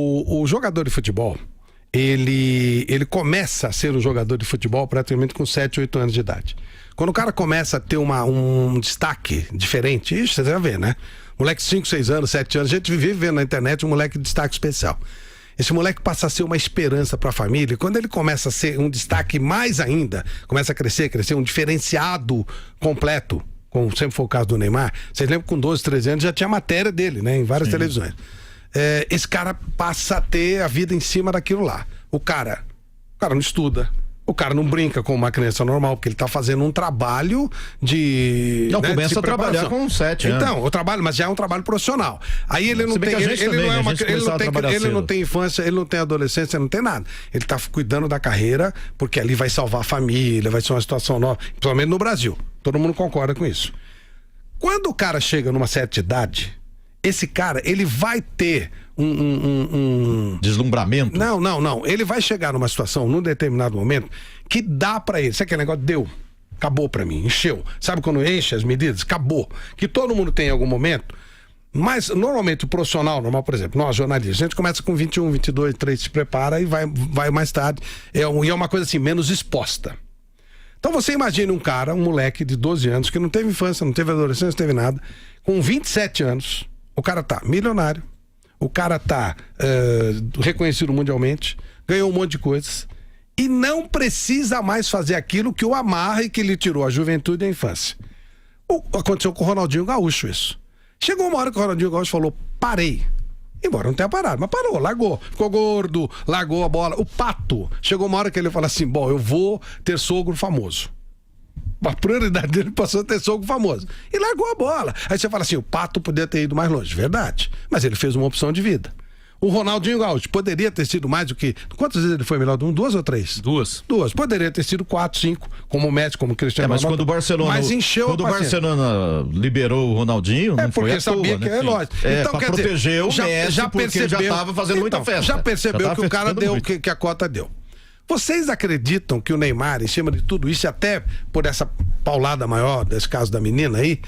O jogador de futebol, ele começa a ser um jogador de futebol praticamente com 7, 8 anos de idade. Quando o cara começa a ter um destaque diferente, isso você vai ver, né? Moleque de 5, 6 anos, 7 anos, a gente vive vendo na internet um moleque de destaque especial. Esse moleque passa a ser uma esperança para a família. E quando ele começa a ser um destaque mais ainda, começa a crescer, um diferenciado completo, como sempre foi o caso do Neymar. Vocês lembram que com 12, 13 anos já tinha matéria dele, né? Em várias televisões. Esse cara passa a ter a vida em cima daquilo lá. O cara não estuda, o cara não brinca com uma criança normal, porque ele tá fazendo um trabalho de... Não, né, começa de a trabalhar com 7 anos. Então, o trabalho, mas já é um trabalho profissional. Aí ele não tem... Ele não tem infância, ele não tem adolescência, não tem nada. Ele tá cuidando da carreira, porque ali vai salvar a família, vai ser uma situação nova, principalmente no Brasil. Todo mundo concorda com isso. Quando o cara chega numa certa idade, esse cara, ele vai ter deslumbramento? Não. Ele vai chegar numa situação, num determinado momento, que dá pra ele. Sabe aquele negócio? Deu. Acabou pra mim. Encheu. Sabe quando enche as medidas? Acabou. Que todo mundo tem em algum momento. Mas, normalmente, o profissional normal, por exemplo, nós, jornalistas, a gente começa com 21, 22, 23, se prepara e vai mais tarde. E é uma coisa assim, menos exposta. Então você imagina um cara, um moleque de 12 anos, que não teve infância, não teve adolescência, não teve nada, com 27 anos, o cara tá milionário, o cara tá reconhecido mundialmente, ganhou um monte de coisas e não precisa mais fazer aquilo que o amarra e que lhe tirou a juventude e a infância. Aconteceu com o Ronaldinho Gaúcho isso. Chegou uma hora que o Ronaldinho Gaúcho falou, parei. Embora não tenha parado, mas parou, largou. Ficou gordo, largou a bola. O Pato, chegou uma hora que ele falou assim, bom, eu vou ter sogro famoso. A prioridade dele passou a ter sogro famoso. E largou a bola. Aí você fala assim, o Pato poderia ter ido mais longe. Verdade. Mas ele fez uma opção de vida. O Ronaldinho Gaúcho poderia ter sido mais do que... Quantas vezes ele foi melhor? 2 ou 3? 2. Poderia ter sido 4, 5, como o Messi, como o Cristiano Ronaldo. Mas quando o Barcelona... Mas encheu quando o Barcelona liberou o Ronaldinho, não foi à sabia toa, que é lógico. Então, pra proteger o Messi, porque ele já estava fazendo muita festa. Já percebeu que o cara deu, que a cota deu. Vocês acreditam que o Neymar, em cima de tudo isso, até por essa paulada maior, desse caso da menina aí,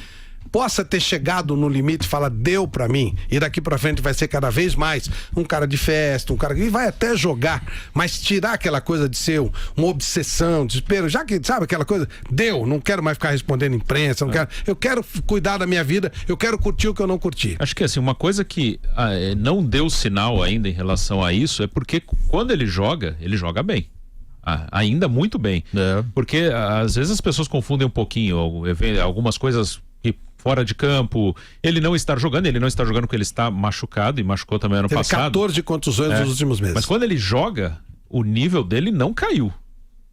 possa ter chegado no limite e falar, deu pra mim, e daqui pra frente vai ser cada vez mais um cara de festa, um cara que vai até jogar, mas tirar aquela coisa de ser uma obsessão, desespero, já que, sabe, aquela coisa, deu, não quero mais ficar respondendo imprensa, eu quero cuidar da minha vida, eu quero curtir o que eu não curti. Acho que assim, uma coisa que não deu sinal ainda em relação a isso é porque quando ele joga bem. Ainda muito bem. Porque às vezes as pessoas confundem um pouquinho algumas coisas que fora de campo, ele não está jogando porque ele está machucado e machucou também ano passado. 14 contusões nos últimos meses. Mas quando ele joga, o nível dele não caiu.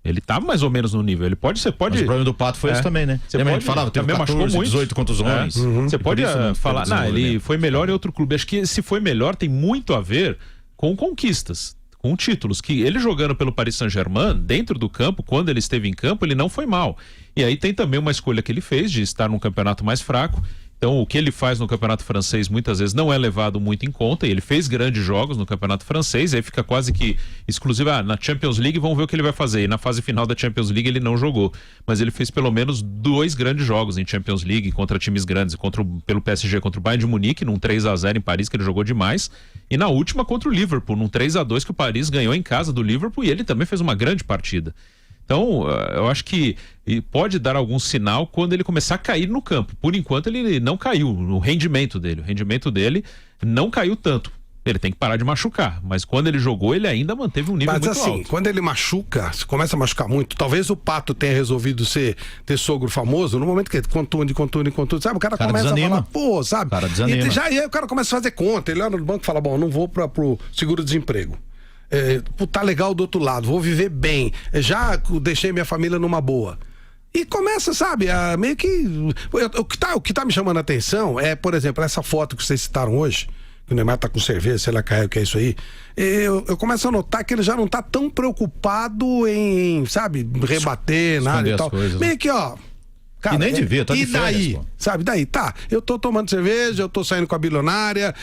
Ele tá mais ou menos no nível. Ele pode. Mas o problema do Pato foi isso também, né? Você pode falava, teve 14, 18 contusões. Você pode falar, ele foi melhor em outro clube. Acho que se foi melhor tem muito a ver com conquistas, com títulos, que ele jogando pelo Paris Saint-Germain, dentro do campo, quando ele esteve em campo, ele não foi mal. E aí tem também uma escolha que ele fez de estar num campeonato mais fraco. Então o que ele faz no campeonato francês muitas vezes não é levado muito em conta, e ele fez grandes jogos no campeonato francês, aí fica quase que exclusivo, na Champions League vamos ver o que ele vai fazer, e na fase final da Champions League ele não jogou, mas ele fez pelo menos 2 grandes jogos em Champions League, contra times grandes, pelo PSG contra o Bayern de Munique, num 3-0 em Paris, que ele jogou demais, e na última contra o Liverpool, num 3-2 que o Paris ganhou em casa do Liverpool, e ele também fez uma grande partida. Então, eu acho que pode dar algum sinal quando ele começar a cair no campo. Por enquanto, ele não caiu no rendimento dele. O rendimento dele não caiu tanto. Ele tem que parar de machucar. Mas quando ele jogou, ele ainda manteve um nível muito alto. Mas assim, quando ele machuca, se começa a machucar muito, talvez o Pato tenha resolvido ter sogro famoso, no momento que ele contunde, sabe? O cara começa desanima. A falar, sabe? Cara desanima. E aí o cara começa a fazer conta. Ele olha no banco e fala, bom, não vou pro seguro-desemprego. Tá legal do outro lado, vou viver bem, já deixei minha família numa boa. E começa, sabe, meio que... O que tá me chamando a atenção é, por exemplo, essa foto que vocês citaram hoje, que o Neymar tá com cerveja, sei lá, o que é isso aí. Eu começo a notar que ele já não tá tão preocupado em, sabe, rebater, nada e tal. Coisas, meio que, cara, e nem devia, tá de férias, daí, sabe, tá, eu tô tomando cerveja, eu tô saindo com a bilionária,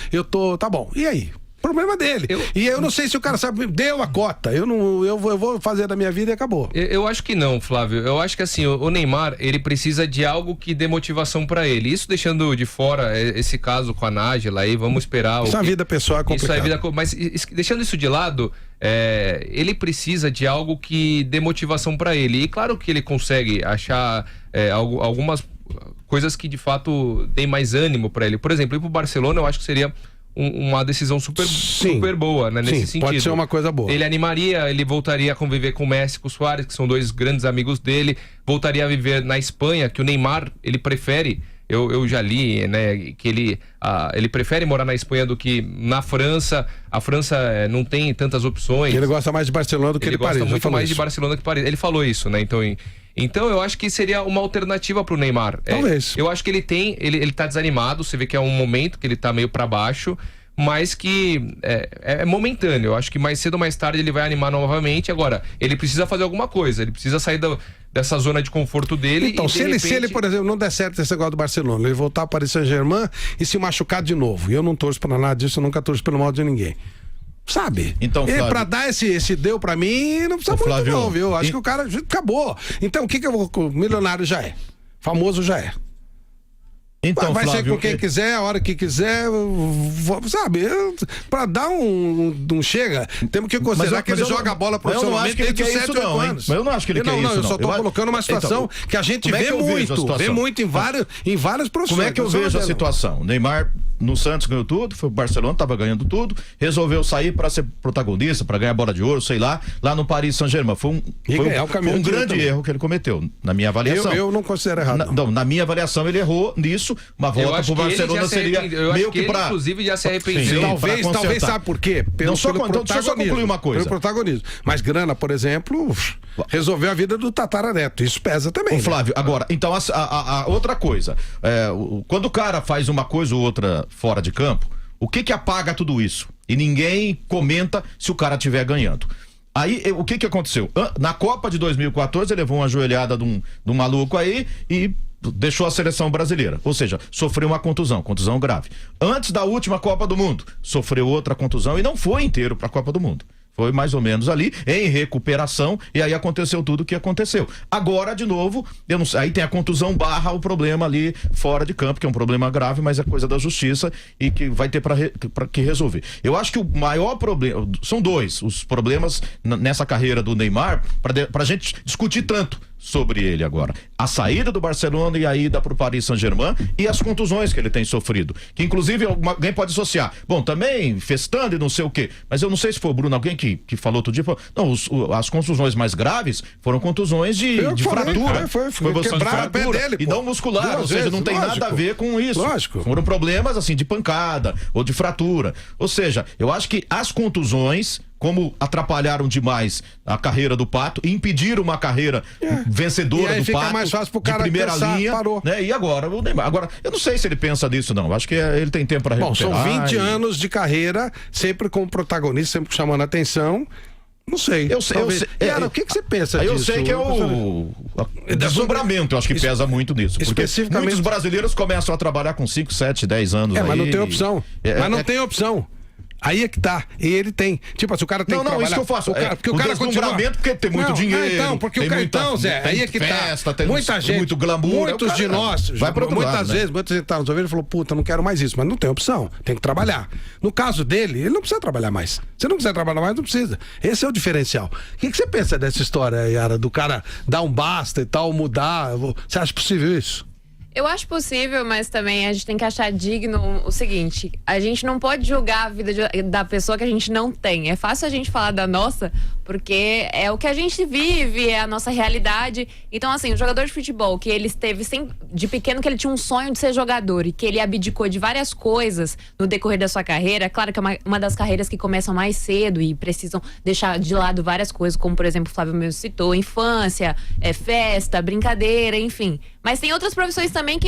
tá bom, e aí? Problema dele. E eu não sei se o cara sabe, deu a cota. Eu vou fazer da minha vida e acabou. Eu acho que não, Flávio. Eu acho que assim, o Neymar, ele precisa de algo que dê motivação pra ele. Isso deixando de fora esse caso com a Nájila aí, vamos esperar. Isso é vida pessoal, é complicado. Isso é vida, mas deixando isso de lado, ele precisa de algo que dê motivação pra ele. E claro que ele consegue achar algumas coisas que de fato deem mais ânimo pra ele. Por exemplo, ir pro Barcelona, eu acho que seria uma decisão super boa, né, nesse sentido. Pode ser uma coisa boa. Ele animaria, ele voltaria a conviver com o Messi e com o Suárez, que são dois grandes amigos dele, voltaria a viver na Espanha, que o Neymar, ele prefere, eu já li, né, que ele prefere morar na Espanha do que na França. A França não tem tantas opções. Ele gosta mais de Barcelona do que de Paris. Ele gosta muito mais de Barcelona que de Paris. Ele falou isso, né, então eu acho que seria uma alternativa pro Neymar. Talvez. Eu acho que ele tá desanimado, você vê que é um momento que ele tá meio pra baixo, mas que é momentâneo. Eu acho que mais cedo ou mais tarde ele vai animar novamente. Agora, ele precisa fazer alguma coisa, ele precisa sair dessa zona de conforto dele. Então, se ele, por exemplo, não der certo esse negócio do Barcelona, ele voltar para Paris Saint-Germain e se machucar de novo, e eu não torço pra nada disso, eu nunca torço pelo mal de ninguém. Sabe? Então, Flávio, pra dar esse deu pra mim, não precisa muito Flávio, não, viu? Acho que o cara acabou. Então, o que eu vou... Milionário já é. Famoso já é. Então, vai Flávio, ser com quem quiser, a hora que quiser, sabe? Pra dar um chega, temos que considerar que ele joga a bola profissionalmente desde os 7, 8 anos. Mas eu não acho que ele quer isso, não. Eu só tô colocando uma situação que a gente vê muito em várias profissões. Como é que eu vejo a situação? O Neymar no Santos ganhou tudo, foi pro Barcelona, tava ganhando tudo, resolveu sair para ser protagonista, para ganhar a bola de ouro, sei lá no Paris Saint-Germain. Foi um grande erro que ele cometeu, na minha avaliação. Eu não considero errado. Na minha avaliação, ele errou nisso. Uma volta pro Barcelona seria meio que pra... inclusive já se arrependeu. Talvez sabe por quê? Só concluir uma coisa. Pelo protagonismo. Mas grana, por exemplo, resolveu a vida do Tataraneto. Isso pesa também. Flávio, agora, então a outra coisa, quando o cara faz uma coisa ou outra fora de campo, o que apaga tudo isso? E ninguém comenta se o cara estiver ganhando. Aí, o que aconteceu? Na Copa de 2014, ele levou uma joelhada de um maluco aí e deixou a seleção brasileira, ou seja, sofreu uma contusão grave. Antes da última Copa do Mundo, sofreu outra contusão e não foi inteiro para a Copa do Mundo. Foi mais ou menos ali, em recuperação, e aí aconteceu tudo o que aconteceu. Agora, de novo, eu não sei, aí tem a contusão barra o problema ali fora de campo, que é um problema grave, mas é coisa da justiça e que vai ter para que resolver. Eu acho que o maior problema, são dois os problemas nessa carreira do Neymar, pra gente discutir tanto sobre ele agora. A saída do Barcelona e a ida pro Paris Saint-Germain e as contusões que ele tem sofrido. Que inclusive alguém pode associar. Bom, também festando e não sei o quê. Mas eu não sei se foi o Bruno, alguém que falou outro dia. Não, as contusões mais graves foram contusões de fratura. Foi questão de fratura dele, e não muscular. Ou seja, não tem nada a ver com isso. Lógico. Foram problemas assim de pancada ou de fratura. Ou seja, eu acho que as contusões, como atrapalharam demais a carreira do Pato, impediram uma carreira vencedora do Pato, mais fácil pro cara de primeira linha, parou. Né? E agora, o Neymar, eu não sei se ele pensa nisso não, acho que ele tem tempo para recuperar. Bom, são 20 anos de carreira, sempre como protagonista, sempre chamando a atenção. Não sei. Eu sei. O que você pensa disso? Eu sei que é o deslumbramento, eu acho que pesa muito nisso. Porque muitos brasileiros começam a trabalhar com 5, 7, 10 anos. Mas não tem opção. Tem opção. Aí é que tá. E ele tem. Tipo assim, o cara tem que trabalhar. Não, isso que eu faço. Porque o cara continua... porque tem muito dinheiro. Então, porque o cartão, Zé, aí é que festa, tá. Muita gente, muito glamour. Muitos de nós, vai pro outro muitas lado, vezes, muita gente tá nos ouvindo e falou, puta, não quero mais isso. Mas não tem opção. Tem que trabalhar. No caso dele, ele não precisa trabalhar mais. Se não quiser trabalhar mais, não precisa. Esse é o diferencial. O que você pensa dessa história, Yara, do cara dar um basta e tal, mudar? Você acha possível isso? Eu acho possível, mas também a gente tem que achar digno o seguinte: a gente não pode julgar a vida da pessoa que a gente não tem. É fácil a gente falar da nossa, porque é o que a gente vive, é a nossa realidade. Então, assim, o jogador de futebol que ele esteve de pequeno, que ele tinha um sonho de ser jogador e que ele abdicou de várias coisas no decorrer da sua carreira. Claro que é uma das carreiras que começam mais cedo e precisam deixar de lado várias coisas, como, por exemplo, o Flávio mesmo citou, infância, festa, brincadeira, enfim. Mas tem outras profissões também que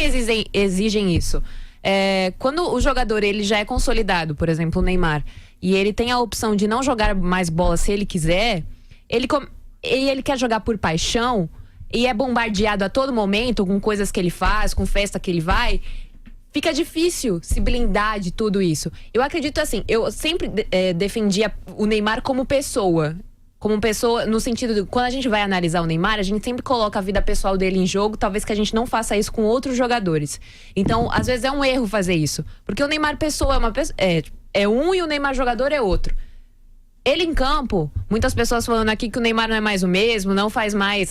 exigem isso. Quando o jogador ele já é consolidado, por exemplo, o Neymar, e ele tem a opção de não jogar mais bola se ele quiser, ele quer jogar por paixão e é bombardeado a todo momento com coisas que ele faz, com festa que ele vai, fica difícil se blindar de tudo isso. Eu acredito assim, eu sempre defendia o Neymar como pessoa. Como pessoa, no sentido de quando a gente vai analisar o Neymar, a gente sempre coloca a vida pessoal dele em jogo, talvez que a gente não faça isso com outros jogadores. Então, às vezes é um erro fazer isso. Porque o Neymar pessoa é uma pessoa, é um e o Neymar jogador é outro. Ele em campo, muitas pessoas falando aqui que o Neymar não é mais o mesmo, não faz mais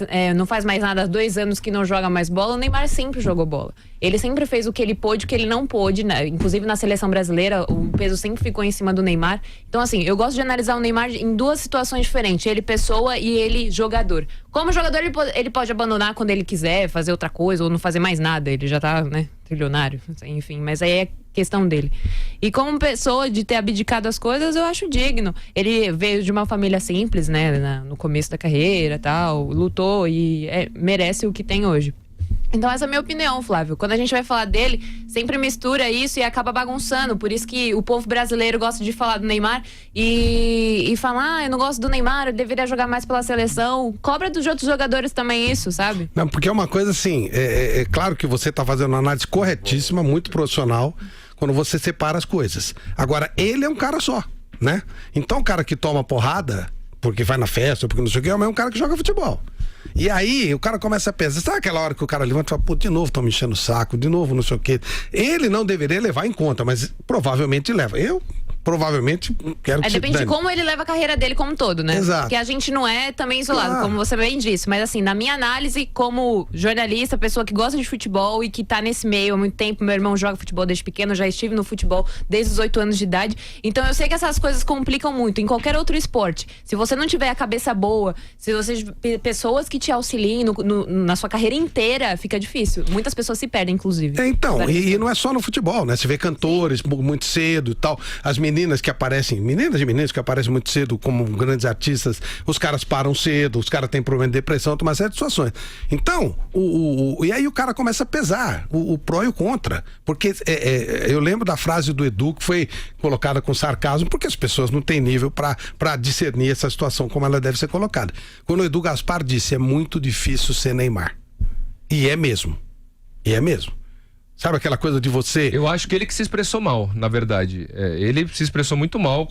nada há 2 anos que não joga mais bola. O Neymar sempre jogou bola. Ele sempre fez o que ele pôde, o que ele não pôde, né? Inclusive na seleção brasileira, o peso sempre ficou em cima do Neymar. Então, assim, eu gosto de analisar o Neymar em 2 situações diferentes. Ele pessoa e ele jogador. Como jogador, ele pode abandonar quando ele quiser, fazer outra coisa ou não fazer mais nada. Ele já tá, né, trilionário, enfim. Mas aí é questão dele. E como pessoa, de ter abdicado as coisas, eu acho digno. Ele veio de uma família simples, né, no começo da carreira, tal, lutou e merece o que tem hoje. Então essa é a minha opinião, Flávio. Quando a gente vai falar dele, sempre mistura isso e acaba bagunçando. Por isso que o povo brasileiro gosta de falar do Neymar e falar, eu não gosto do Neymar, eu deveria jogar mais pela seleção. Cobra dos outros jogadores também isso, sabe? Não, porque é uma coisa assim, é claro que você está fazendo uma análise corretíssima, muito profissional, quando você separa as coisas. Agora, ele é um cara só, né? Então o cara que toma porrada, porque vai na festa, porque não sei o que, é um cara que joga futebol. E aí o cara começa a pensar, sabe aquela hora que o cara levanta e fala, pô, de novo estão me enchendo o saco, de novo não sei o quê. Ele não deveria levar em conta, mas provavelmente leva. Eu provavelmente quero que depende de como ele leva a carreira dele como um todo, né? Exato. Porque a gente não é também isolado, Claro. como você bem disse. Mas assim, na minha análise, como jornalista, pessoa que gosta de futebol e que tá nesse meio há muito tempo, meu irmão joga futebol desde pequeno, já estive no futebol desde os 8 anos de idade. Então eu sei que essas coisas complicam muito em qualquer outro esporte. Se você não tiver a cabeça boa, se você pessoas que te auxiliem na sua carreira inteira, fica difícil. Muitas pessoas se perdem, inclusive. Então, e não é só no futebol, né? Você vê cantores muito cedo e tal, as meninas que aparecem, meninas e meninos que aparecem muito cedo como grandes artistas, os caras param cedo, os caras têm problema de depressão, uma série de situações. Então, e aí o cara começa a pesar o pró e o contra, porque eu lembro da frase do Edu que foi colocada com sarcasmo, porque as pessoas não têm nível para discernir essa situação como ela deve ser colocada. Quando o Edu Gaspar disse, é muito difícil ser Neymar. E é mesmo. Sabe aquela coisa de você... Eu acho que ele que se expressou mal, na verdade. Ele se expressou muito mal,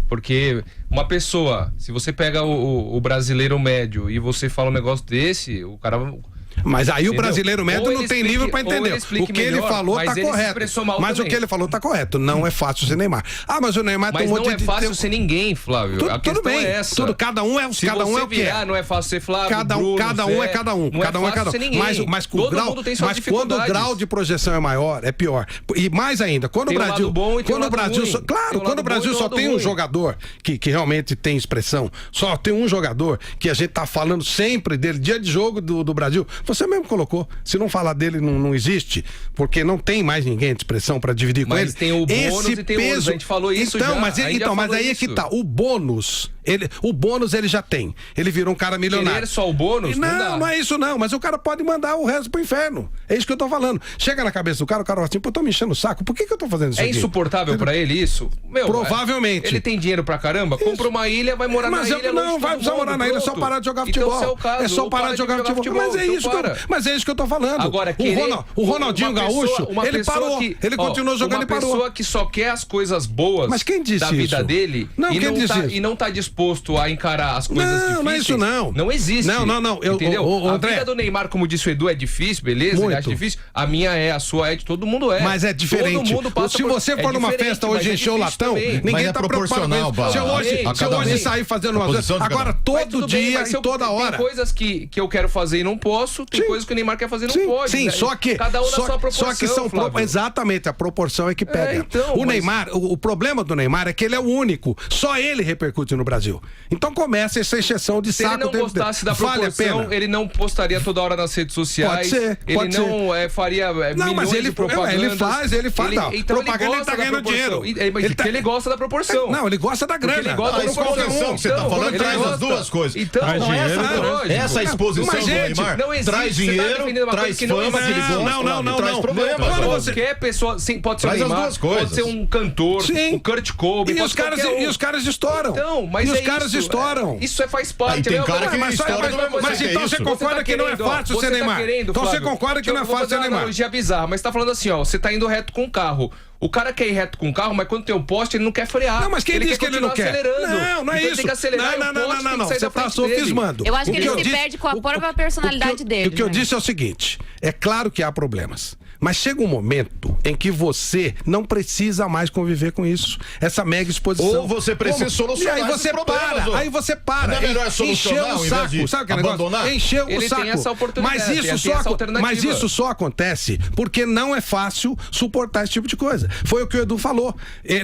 porque uma pessoa, se você pega o brasileiro médio e você fala um negócio desse, o cara... Mas aí Entendeu? o brasileiro médio não tem nível pra entender. O que ele falou tá correto. Mas o que ele falou tá correto. Não é fácil ser Neymar. Ah, mas o Neymar tem um monte de... Mas não é fácil ser ninguém, Flávio. A tudo questão bem. é essa. Cada um é o que é. Não é fácil ser Flávio, Cada um é cada um. Cada um é cada um. Mas quando o grau de projeção é maior, é pior. E mais ainda, quando o Brasil... Quando o Brasil só tem um jogador que realmente tem expressão, só tem um jogador que a gente tá falando sempre dele, dia de jogo do Brasil, você mesmo colocou. Se não falar dele, não existe, porque não tem mais ninguém de expressão para dividir com ele. Mas tem o bônus e tem o ônus. A gente falou isso então, já. Mas aí é que tá. O bônus ele já tem. Ele virou um cara milionário. Querer só o bônus? Não é isso não. Mas o cara pode mandar o resto pro inferno. É isso que eu tô falando. Chega na cabeça do cara, o cara fala assim, pô, tô me enchendo o saco. Por que eu tô fazendo isso aqui? É insuportável pra ele isso? Provavelmente. Ele tem dinheiro pra caramba? Compra uma ilha, vai morar na ilha. Não, vai precisar morar na ilha, é só parar de jogar futebol. Então, é o caso. É só parar de jogar futebol. Mas é isso que eu tô falando. Agora, o Ronaldinho Gaúcho, ele parou. Ele continuou jogando e parou. Uma pessoa que só quer as coisas boas da vida dele e não tá disposto a encarar as coisas difíceis. Não é isso não. Não existe. Não. Entendeu? A vida do Neymar, como disse o Edu, é difícil, beleza? Ele acha difícil. A minha é, a sua é, de todo mundo é. Mas é diferente. Todo mundo passa Se você for numa festa hoje e encher o latão, ninguém tá proporcional. Se eu hoje sair fazendo uma coisa. Agora, todo dia e toda hora. Tem coisas que eu quero fazer e não posso, tem coisas que o Neymar quer fazer e não pode. Sim, só que cada um na sua proporção. Só que são exatamente, a proporção é que pega. O Neymar, o problema do Neymar é que ele é o único. Só ele repercute no Brasil. Então começa essa encheção de saco. Se ele não gostasse da proporção, ele não postaria toda hora nas redes sociais. Ele não faria milhões de propagandas. Ele faz. Então propaganda, ele tá ganhando dinheiro. Ele gosta da proporção. Não, ele gosta da grana. Ele gosta da exposição que você tá falando traz as duas coisas. Então, essa exposição do Neymar traz dinheiro, traz fama, que ele gosta. Não. Traz problema. Qualquer pessoa, sim, pode ser o Traz as Neymar, duas coisas. pode ser um cantor, Sim. um Kurt Cobain, E os caras estouram. Então, mas e os é caras isso, estouram. Isso faz parte. Aí tem né? cara que Mas estoura, não é você mas que é então isso. você concorda que não é fácil ser Neymar? Então você concorda que não é fácil ser Neymar? Neymar? Analogia bizarra, mas tá falando assim, ó, você tá indo reto com o carro. O cara quer ir reto com o carro, mas quando tem um poste, ele não quer frear. Não, mas quem disse que ele não quer? Acelerando. Não é Então isso. Tem que acelerar Não. Você tá sofismando. Eu acho que O ele eu se disse- perde com a o- própria o- personalidade dele. O que eu né? disse é o seguinte: é claro que há problemas. Mas chega um momento em que você não precisa mais conviver com isso. Essa mega exposição. Ou você precisa Como? solucionar E aí você esses problemas, para. ô. Aí você para. Não é melhor solucionar Encher ao o invés saco. de Sabe aquele negócio? abandonar? Encher o Ele saco. tem essa oportunidade, Mas isso, tem só, essa alternativa. mas isso só acontece porque não é fácil suportar esse tipo de coisa. Foi o que o Edu falou.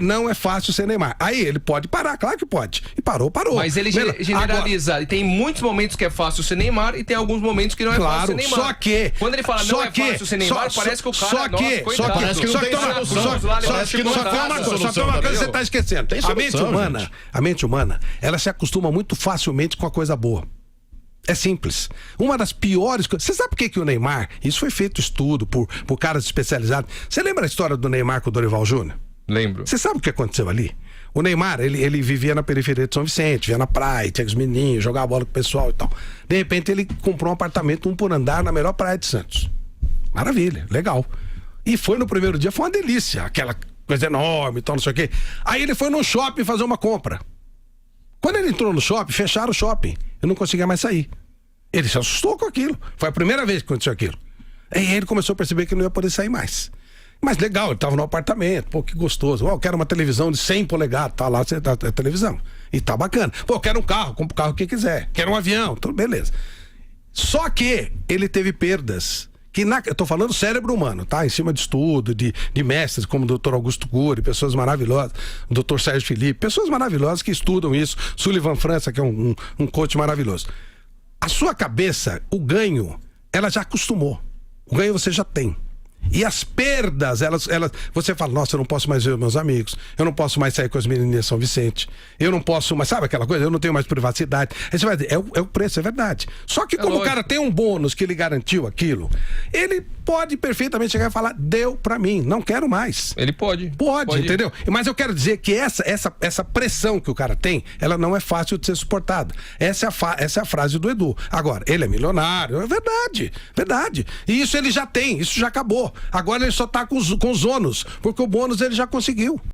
Não é fácil ser Neymar. Aí ele pode parar, claro que pode. E parou. Mas ele generaliza. E tem muitos momentos que é fácil ser Neymar e tem alguns momentos que não é fácil ser Claro, Neymar. só que. Quando ele fala não é fácil ser Neymar, parece que o cara. Só que. Parece que não tem solução. Parece que não Só tem tem uma coisa solução, que você está esquecendo. Tem A mente solução, humana, gente. a mente humana, ela se acostuma muito facilmente com a coisa boa. É simples. Uma das piores coisas. Você sabe por que o Neymar? Isso foi feito estudo por caras especializados. Você lembra a história do Neymar com o Dorival Júnior? Lembro. Você sabe o que aconteceu ali? O Neymar, ele vivia na periferia de São Vicente, via na praia, tinha os menininhos, jogava bola com o pessoal e tal. De repente ele comprou um apartamento, um por andar, na melhor praia de Santos. Maravilha, legal. E foi no primeiro dia, foi uma delícia, aquela coisa enorme e tal, não sei o quê. Aí ele foi no shopping fazer uma compra. Quando ele entrou no shopping, fecharam o shopping. Eu não conseguia mais sair. Ele se assustou com aquilo. Foi a primeira vez que aconteceu aquilo. Aí ele começou a perceber que não ia poder sair mais. Mas legal, ele tava no apartamento, pô, que gostoso. Ó, eu quero uma televisão de 100 polegadas, tá lá a televisão. E tá bacana. Pô, eu quero um carro, compra o carro que quiser. Quero um avião, tudo beleza. Só que ele teve perdas. Eu tô falando cérebro humano, tá? Em cima de estudo, de mestres como o Dr. Augusto Cury, pessoas maravilhosas, o Dr. Sérgio Felipe, pessoas maravilosas que estudam isso. Sullivan França, que é um coach maravilhoso. A sua cabeça, o ganho, ela já acostumou. O ganho você já tem. E as perdas, você fala, nossa, eu não posso mais ver os meus amigos, eu não posso mais sair com as meninas de São Vicente, eu não posso mais, sabe aquela coisa? Eu não tenho mais privacidade. Aí você vai dizer, é o preço, é verdade. Só que quando o cara tem um bônus que ele garantiu aquilo, ele pode perfeitamente chegar e falar, deu pra mim, não quero mais. Ele pode. Pode, entendeu? Mas eu quero dizer que essa pressão que o cara tem, ela não é fácil de ser suportada. Essa é a frase do Edu. Agora, ele é milionário, é verdade. E isso ele já tem, isso já acabou. Agora ele só tá com os ônus, porque o bônus ele já conseguiu.